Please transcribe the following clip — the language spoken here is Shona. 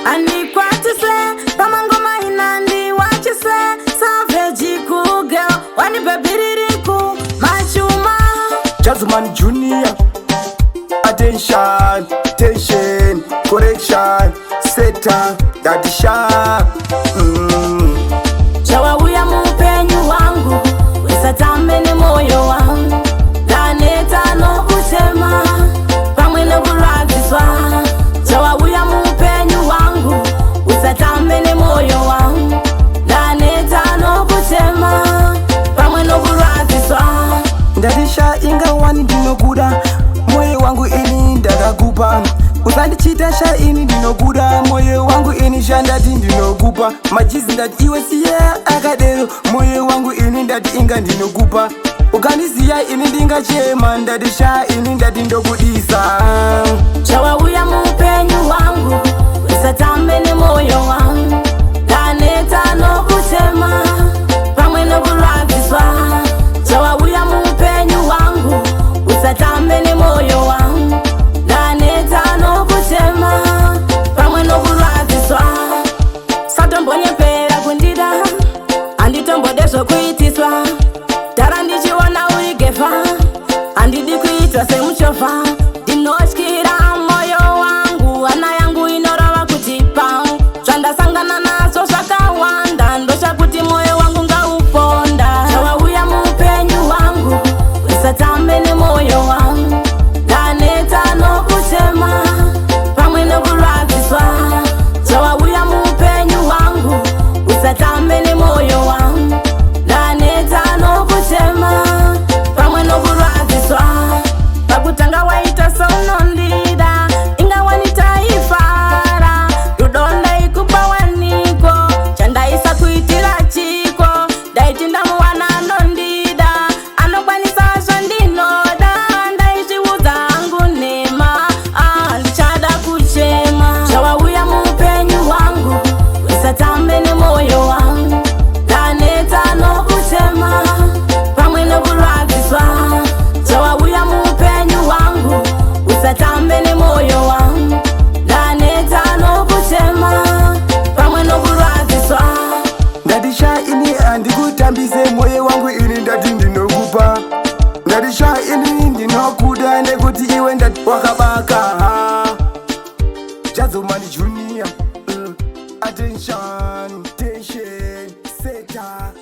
Ani kwatise Tamangoma inandi wachise Savage cool girl Wani babiririku Machuma Jazzman Junior. Attention, tension, correction, setter, daddy sharp. Chawa uya mupenyu wangu Usatame ni moyo wangu Daneta no kusema Pamwene kuraziswa Chawa uya mupenyu wangu Usatame ni moyo wangu Daneta no kusema Pamwene kuraziswa Ndadisha inga wani dinoguda moyo wangu ini ndadagupa Usandichita sha ini dinoguda moyo wangu ini shandati ndinogupa Majizi ndati iwe siye akadero moyo wangu ini ndati inga ndinogupa Ukanisiya ini ndinga chema ndadisha ini ndati ndogudisa Chawa uya mupenyu wangu Usatame ni moyo wangu Daneta no kusema Pamwene kuraziswa Chawa uya mupenyu wangu Usatame ni moyo wangu Daneta no kusema Pamwene kuraziswa Satombonye pera kundida Anditombodeso kuitiswa Tara ndichiwana uigefa Andidi kuitwa semuchofa Dinoshkira moyo wangu Ana yangu inorawa kutipa Chanda sangana naso shakawanda Ndosha kuti moyo wangu nga uponda Chawa uya mupenyu wangu Usatame ni moyo wangu Daneta no kusema Pamwene kuraziswa Chawa uya mupenyu wangu Usatame ni moyo wangu Daneta no kusema Pamwene kuraziswa Pakutanga waita sono ndida Inga wanita ifara Tudonda ikupa waniko Chanda isa kuitila chiko Daitinda mwana ndida Anobani sasha ndinoda Ndaishi uzangu nema Alichada kuchema Chawa uya mupenyu wangu Usatame ni moyo wangu Daneta no kusema Pamwene kuraziswa Chawa uya mupenyu wangu Usatame ni moyo wangu Daneta no kusema Pamwene kuraziswa Ndadisha ini andikutambise moyo wangu ini ndati ndinogupa Ndadisha ini ndinokuda nekuti iwe ndati wakabaka Jazzman Junior. Attention, tension, setter.